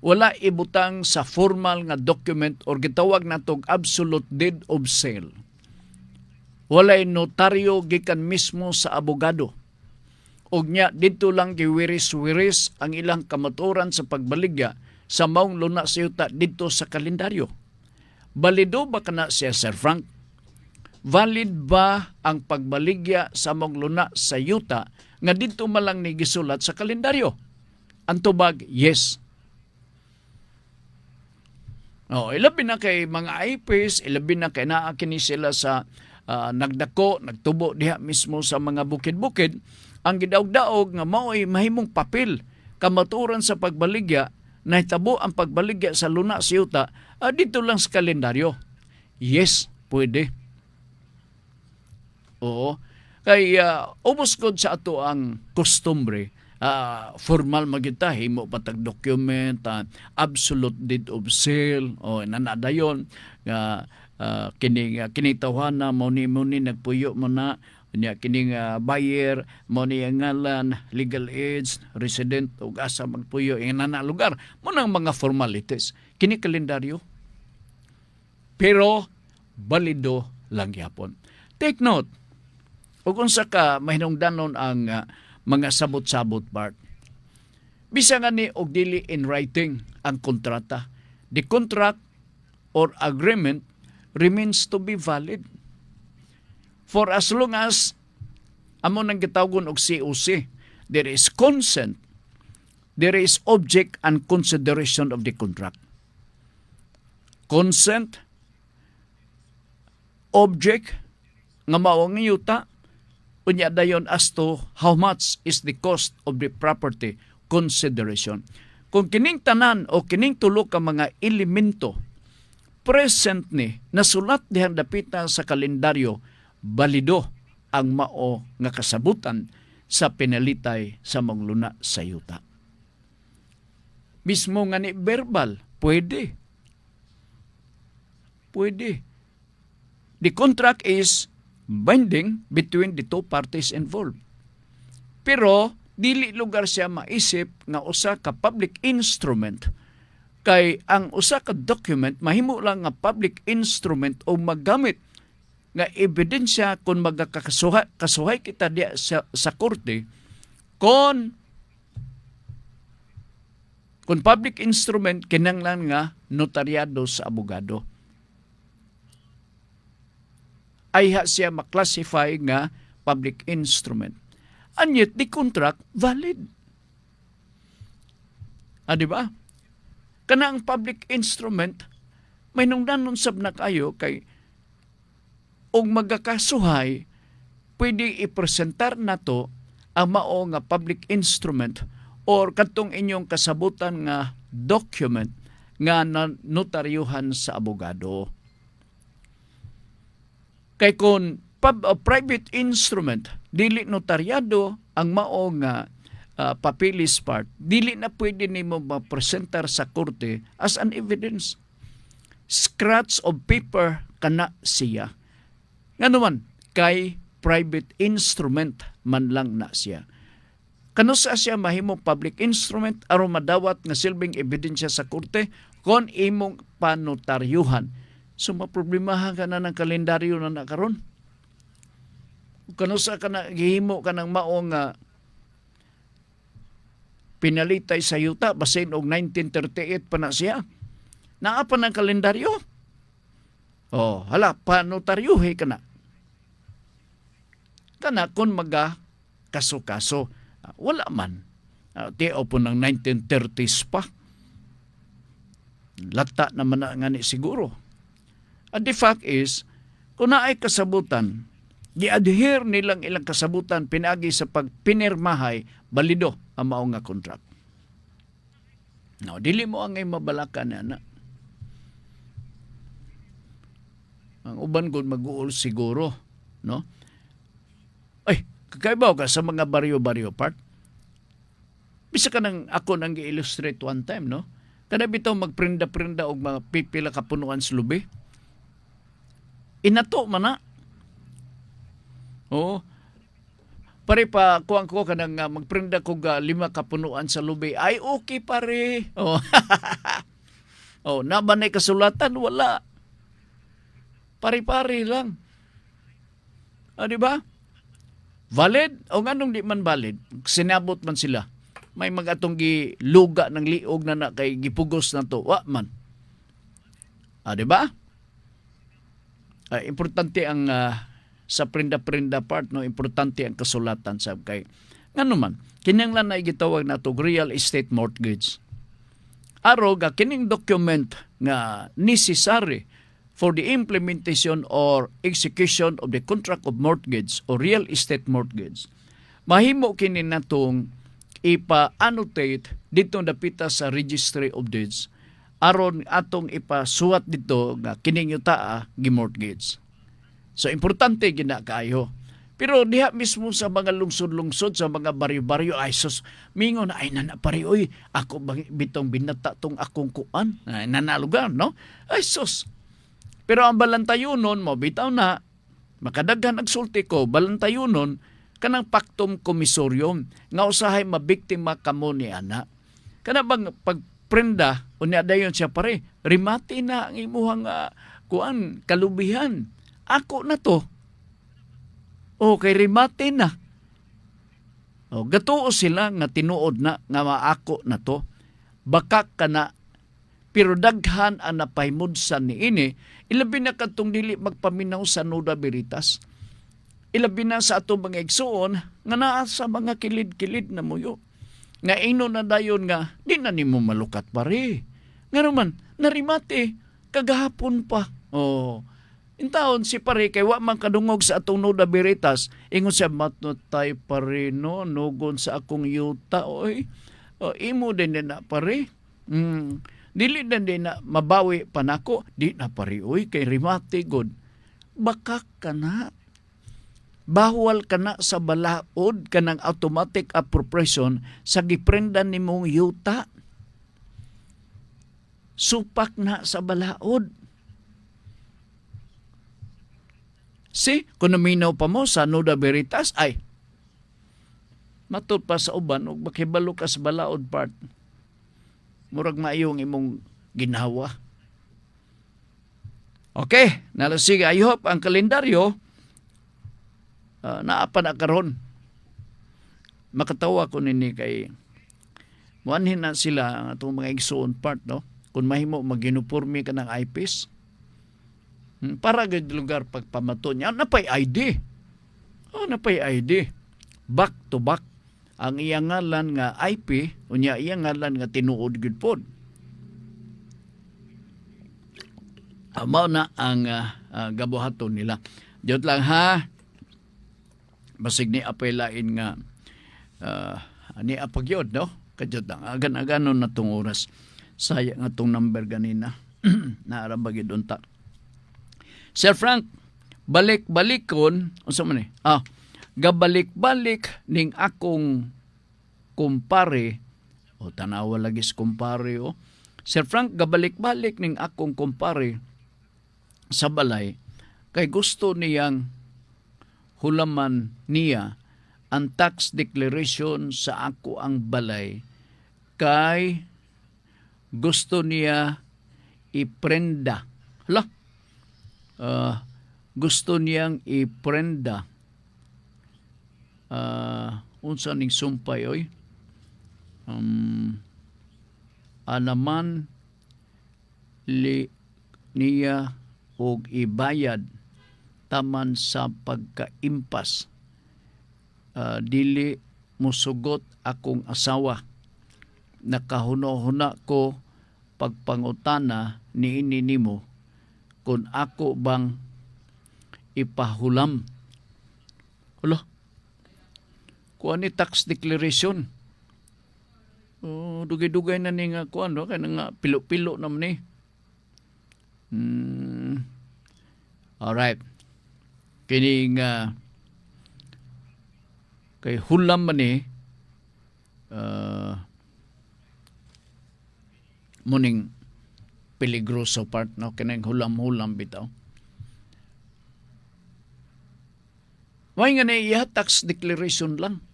wala ibutang sa formal nga document or gitawag natong absolute deed of sale. Walay notaryo gikan mismo sa abogado. Og nya dito lang giwiris-wiris ang ilang kamatuoran sa pagbaligya sa maong luna sa yuta dito sa kalendaryo. Balido ba kana siya, Sir Frank? Valid ba ang pagbaligya sa maong luna sa yuta nga dito malang ni gisulat sa kalendaryo? Ang tubag, yes. Ilabi na kay mga IPs, ilabi na kay naakini sila sa nagdako, nagtubo diha mismo sa mga bukid-bukid, ang gidaog-daog nga mao'y mahimong papel kamaturan sa pagbaligya, nahitabo ang pagbaligya sa luna sa yuta, dito lang sa kalendaryo. Yes, pwede. Oo. Kay ubos kod sa ato ang kustumbre, formal magita, himo patag document, absolute deed of sale, nanadayon, kining tawhana mo ni nagpuyo mo na nya kining buyer mo ni ngalan, legal age, resident ug asa magpuyo ing nana lugar mo nang mga formalities kini kalendaryo, pero balido lang gyapon. Take note, ug unsa ka mahinungdanon ang mga sabot-sabot part, bisa nga ni og dili in writing ang kontrata, the contract or agreement remains to be valid for as long as amo nang gitawgon og COC, there is consent, there is object and consideration of the contract. Consent, object nga mao nga yuta, unya dayon as to how much is the cost of the property, consideration. Kung kining tanan o kining tulo ka mga elemento present ni nasulat dihang dapitan sa kalendaryo, balido ang mao nga kasabutan sa pinalitay sa mangluna sa yuta. Mismo nga ni verbal, pwede. The contract is binding between the two parties involved. Pero dili lugar siya maisip nga usa ka public instrument, kay ang usa ka document mahimo lang nga public instrument o magamit nga ebidensya kung magkakasuhay kita diya sa korte kung public instrument kinahanglan nga notaryado sa abogado. Ayha siya maklasify nga public instrument. And yet, the contract valid. Di ba? Kana ang public instrument, may nungdanon sab na kayo kay og magakasuhay, pwede ipresentar na to ang mao nga public instrument or katong inyong kasabutan nga document nga notaryuhan sa abogado. Kay kung private instrument, dili notaryado ang mao nga papilis part, dili na pwede nimo mapresentar sa korte as an evidence. Scratch of paper kana siya. Nga naman, kay private instrument man lang na siya. Kano sa siya mahimong public instrument aron madawat nga silbing ebidensya sa korte kon imong panotaryuhan. So maproblemahan ka na ng kalendaryo na nakaroon. Kano sa ka na gihimo ka ng maong pinalitay sa yuta basin og 1938 pa na siya. Naa pa ng kalendaryo. Oh, hala panotaryohe ka na. Kana kun maga kaso-kaso. Wala man. Tiyo po ng 1930s pa. Lata naman na nga ni siguro. At the fact is, kung naay kasabutan, gi-adhere nilang ilang kasabutan pinagi sa pagpinirmahay, balido ang mao nga contract. No, dili mo ang mabalakan na. Ang uban gud mag-uol siguro, no? Ay, kakaibaw ka sa mga baryo-baryo part. Bisa ka nang ako nang gi-illustrate one time, no? Kada bitaw magprinda-prinda og mga pipila ka punuan sa lubi. Inato man na. Oo. Pare pa kuang ko kanang magprinda ko 5 ka punuan sa lubi. Ay okay pare. Oh. Oh, nabanay kasulatan wala. Pare-pare lang. Di ba? Valid o nganong di man valid? Sinabot man sila. May magatong giluga ng liog na kay gipugos na to. Wa man. Di ba? Importante ang sa prinda-prinda part, no, importante ang kasulatan sa kay ngano man kinahanglan na gitawag nato real estate mortgage. Aro ga kining document nga necessary for the implementation or execution of the contract of mortgage or real estate mortgage. Mahimo kini natong ipa-annotate dito dapita sa Registry of Deeds aron atong ipasuwat dito nga kining yuta gi-mortgage. So importante gina kaayo. Pero diha mismo sa mga lungsod-lungsod, sa mga baryo-baryo, ay sus, mingon, ay nanapari, oy, ako bitong binata tong akong kuan, ay nanalugan, no? Ay sus. Pero ang balantayunon mo, bitaw na, makadaghan agsulti ko, balantayunon, kanang pactum commisorium, nga usahay mabiktima kamo ni ana. Kana bang pagprenda, unya dayon siya pare, rimati na ang imuhang kuan, kalubihan. Ako na to. O, kay rimate na. O, gatuo sila nga tinuod na nga maako na to. Baka ka na. Pero daghan ang napahimudsan ni ini, ilabi na katong dili magpaminaw sa Nuda Veritas. Ilabi na sa atong mga igsuon, nga naa sa mga kilid-kilid na muyo. Nga ino na dayon nga, di na nimo malukat pare. Nga naman, narimate, kagahapon pa. O, in taon si pare kay wa man kadungog sa atong Nuda Veritas, ingon siya matnotay pare no nugon sa akong yuta oy. O, imo din na pare. Dili din na mabawi pa nako, di na pare oy kay rimate god. Baka kana. Bawal kana sa balaod kanang automatic appropriation sa giprendan nimong yuta. Supak na sa balaod. Kung naminaw pa mo sa Nuda Veritas, ay, matud pa sa uban, o makibalo ka sa balaod part, murag maayong imong ginawa. Okay, nalasig, I hope ang kalendaryo, naapa na karon. Makatawa ko nini kay, muanhin na sila ang atong mga igsoon part, no? Kung mahimo mag-uniforme ka ng eyepiece, para gud lugar pagpamato niya napay ID. Napay ID. Back to back ang iyang ngalan nga IP unya iyang ngalan nga tinuod gud pod. Mao na ang gabuhaton nila. Jot lang ha. Basig ni apay lain nga ani apagyod no. Kadjot lang agan-aganon na tong oras. Sayang nga tong number ganina. Naarabagid unta. Sir Frank, balik-balikon, unsa man gabalik-balik ning akong kumpare, tanawa lagi sa kumpare, Sir Frank, gabalik-balik ning akong kumpare sa balay, kay gusto niyang hulaman niya ang tax declaration sa ako ang balay, kay gusto niya iprenda. Gusto niyang iprenda unsa ning sumpay oy. Anaman niya og ibayad taman sa pagkaimpas. Dili musugot akong asawa. Nakahuna-huna ko pagpangutana niini nimo kung ako bang ipahulam. Hala, kuha ni tax declaration. Dugay-dugay na ni nga kuha, no? Kaya nga pilo-pilo naman ni. Alright. Kini nga kay hulam man ni muning peligroso part, no? Kanang hulam-hulam bitaw. May nga na iya tax declaration lang.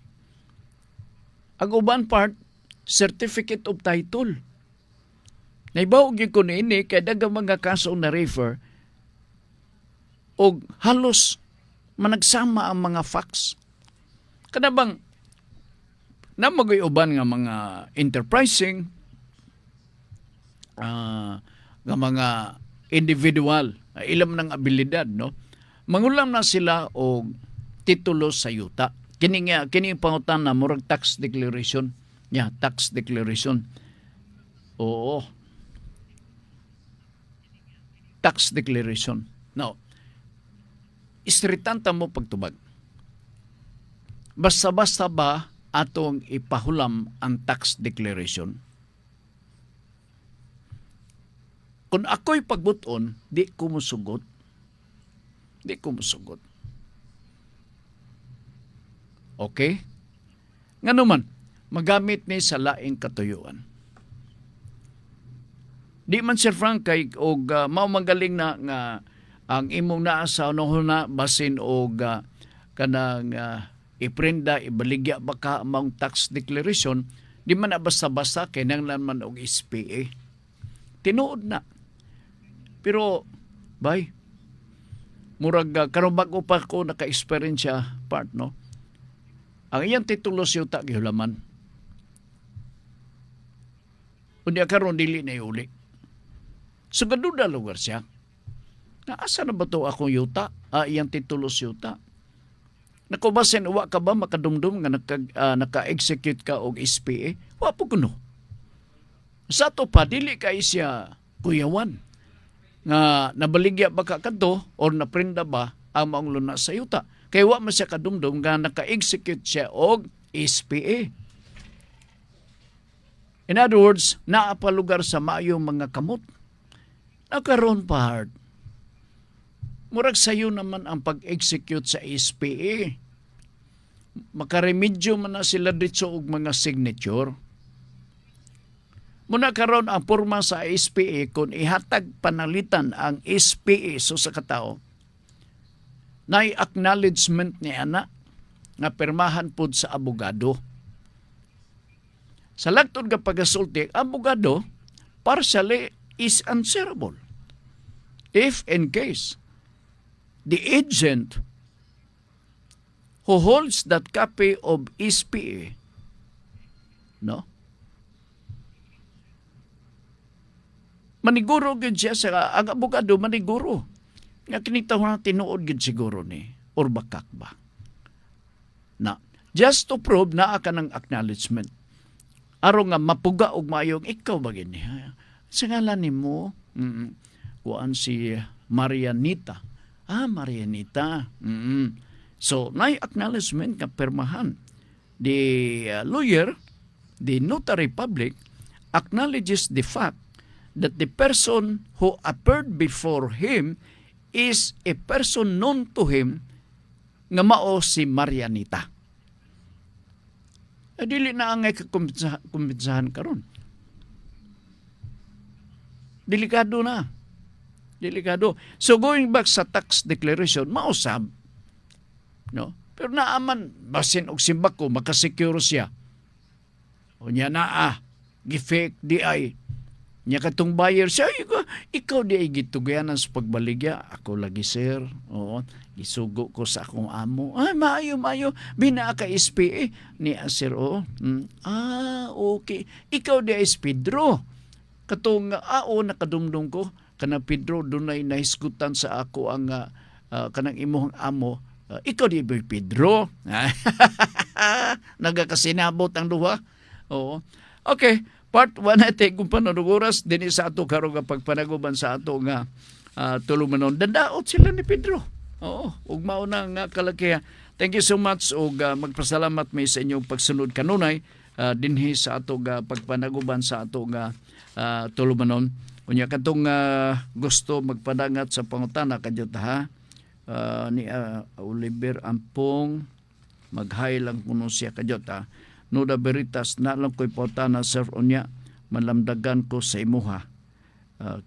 Ang uban part, certificate of title. Naibaw gyud ko niini kay daghang mga kaso na refer og halos managsama ang mga facts. Kada bang namagoy uban nga mga enterprising nga mga individual, ilam ng abilidad, no? Mangulam na sila og titulo sa yuta. Kini pangutan na murag tax declaration. Tax declaration. Oo. Tax declaration. Now, istritanta mo pagtubag. Basta-basta ba atong ipahulam ang tax declaration? Kung ako'y pagbuton, di ko musugot. Di ko musugot. Okay? Nga naman, magamit ni sa laing katuyuan. Di man Sir Frank kay og mao magaling na nga ang imong naa sa na basin og kanang iprenda ibaligya baka among tax declaration, di man na basta-basta kay nanglan man og SPA. Tinuod na. Pero bay murag karon bag-o pa ko naka-experience part, no? Ang iyang titulo sa yuta gihulaman. Unya karon dili na iuli. So gaduda lugar siya. Asa na ba to akong yuta? Iyang titulo sa yuta. Nakubasin uwa ka ba makadumdum nga naka-execute ka og SPA? Wa po kuno. Sa to pa dili kay siya kuyawan nga nabaligya ba ka kadto or naprenda ba ang maong luna sa yuta? Kay wa man siya kadumdum nga naka-execute siya og SPA. In other words, naa pa lugar sa maayong mga kamot. Nakaroon pa hard. Murag sayo naman ang pag-execute sa SPA. Makaremedyo man na sila dito og mga signature. Muna karon ang porma sa SPA kung ihatag panalitan ang SPA so sa katao, na acknowledgement ni ana nga permahan pod sa abogado. Sa lagtod nga pagasulti, abogado partially is answerable if in case the agent who holds that copy of SPA, no, maniguro gid siya sa ang abogado, maniguro nga kinitaw na tinuod gid siguro ni or bakak ba na just to prove na ka ng acknowledgement aron nga mapuga og maayong ikaw ba gini sa ngalan nimo kuan si Marianita. Marianita. So nay acknowledgement nga permahan. The lawyer, the notary public acknowledges the fact that the person who appeared before him is a person known to him nga mao si Marianita. Dili na angay kumbinsahan karon. Delikado na. Delikado. So going back sa tax declaration, mausab. No? Pero naaman, basin og simbak ko, makasecure siya. O niya na gifake di ay Nya katong buyer siya, ikaw di ay gitugayanan sa pagbaligya. Ako lagi, sir. Oo. Isugo ko sa akong amo. Ay, maayo. Bina ka SPA. Niya, sir, oo. Okay. Ikaw di ay Pedro. Katong, nakadumdum ko. Kana Pedro, dunay nahisgutan sa ako ang kanang imuhang amo. Ikaw di ba Pedro? Nagakasinabot ang duha. Oo. Okay. Part 1 natin kung paano oras din sa ato karong nga pagpanaguban sa ato nga tulumanon. Dandaot sila ni Pedro. Oo, ug mao na nga kalakiha. Thank you so much ug magpasalamat mi sa inyong pagsunod kanunay dinhi sa ato nga pagpanaguban sa ato nga tulumanon. Unya katong gusto magpadangat sa pangutana kadyo ta ni Oliver Ampong mag-hi lang kuno siya kadyo ta. Nuda Veritas na lang ko'y pautana sir unya malamdagan ko sa imuha.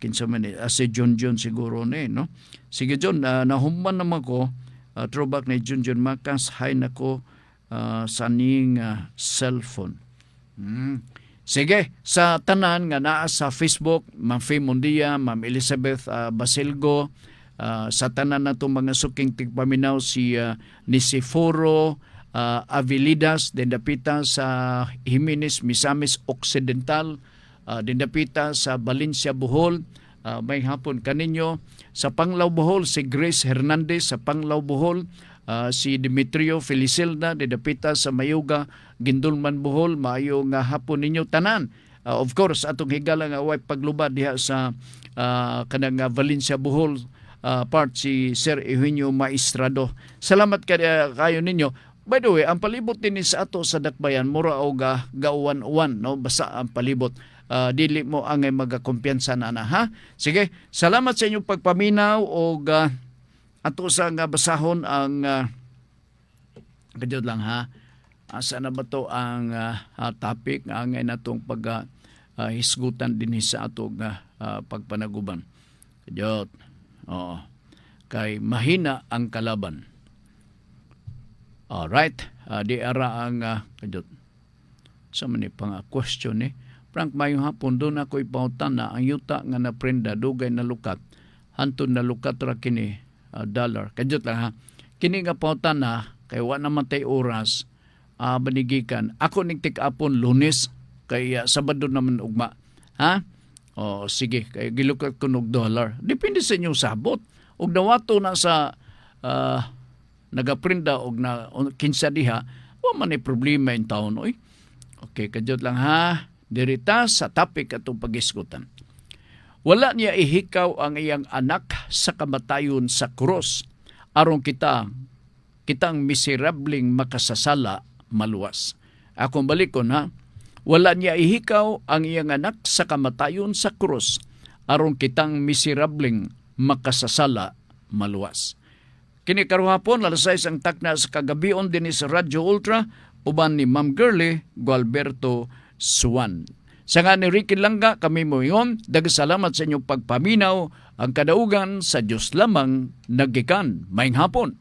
Kinsa man si John siguro ni no. Sige John, nahuman naman ko throwback ni John Makas hay nako sa ning cellphone. Sige, sa tanan nga naa sa Facebook, Ma'am Faye Mondia, Ma'am Elizabeth Basilgo, sa tanan na itong mga suking tigpaminaw si Nisiforo Avilidas, dindapita sa Jimenez Misamis Occidental, dindapita sa Valencia Bohol, may hapon kaninyo. Sa Panglao Bohol, si Grace Hernandez, sa Panglao Bohol, si Demetrio Felicilda, dindapita sa Mayuga, Gindulman Bohol, maayo nga hapon ninyo tanan. Of course, atong higala nga way paglubad diha sa kanang Valencia Bohol, part si Sir Eugenio Maestrado. Salamat kayo ninyo. By the way, ang palibot din sa ato sa Dakbayan, mura o gauwan-uwan, no? Basta ang palibot. Dili mo ang magakumpiyansa na ha? Sige, salamat sa inyong pagpaminaw o ato sa nga basahon ang kadyo lang ha. Asa na ba to ang topic ang natong hisgutan din sa ato pagpanaguban. Kadyo. Oo. Kay mahina ang kalaban. Alright, di ara ang kadot. Sa man pang question Frank, mayong hapon doon ako ipautan na ang yuta nga naprenda dugay na lukat. Hantun na lukat ra kini dollar. Kadot lang ha. Kini nga pautan na kay wa naman tay oras banigikan. Ako ning tik-apon Lunes kay Sabado naman ugma. Ha? O sige, kay gilukat ko og dollar. Depende sa inyong sabot. Ug nawato na sa nagaprinda og na kinsa diha, wa man ay problema in taon oy. Okay, kadjot lang ha. Dirita sa topic atong pagisgutan. Wala niya ihikaw ang iyang anak sa kamatayon sa krus aron kitang miserabling makasasala maluwas. Akong balikon ha. Wala niya ihikaw ang iyang anak sa kamatayon sa krus aron kitang miserabling makasasala maluwas. Kini karuhapon, alas-6 ang takna sa kagabion din sa Radyo Ultra, uban ni Ma'am Girlie Gualberto Suwan. Sa nga ni Ricky Langga, kami mo yon, dagasalamat sa inyong pagpaminaw, ang kadaugan sa Diyos lamang nagikan. Maayong hapon.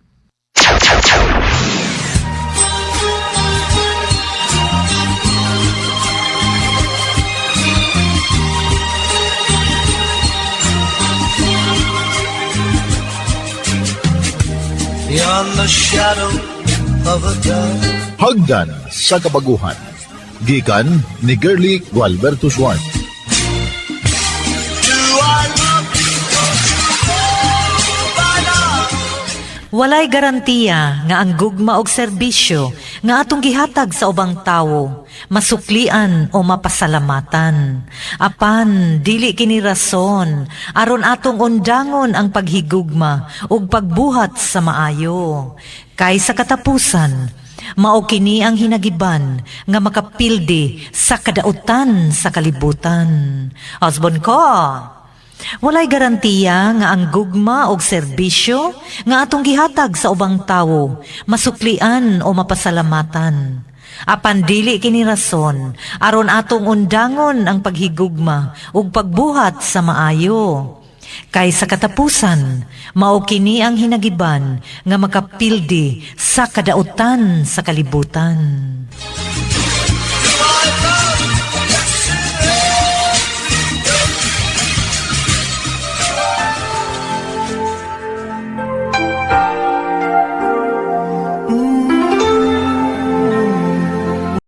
Beyond the shadow of a doubt. Hagdan sa kabaguhan. Gikan ni Girlie Gualberto Suwan. Do I love you? Don't you know by now? Walay garantiya nga ang gugma og serbisyo nga atong gihatag sa ubang tawo masuklian o mapasalamatan. Apan dili kini rason aron atong undangon ang paghigugma ug pagbuhat sa maayo. Kay sa katapusan, mao kini ang hinagiban nga makapildi sa kadautan sa kalibutan. Husband ko, walay garantiya nga ang gugma og serbisyo nga atong gihatag sa ubang tawo masuklian o mapasalamatan. Apan dili kini rason aron atong undangon ang paghigugma ug pagbuhat sa maayo. Kay sa katapusan, mao kini ang hinagiban nga makapildi sa kadautan sa kalibutan.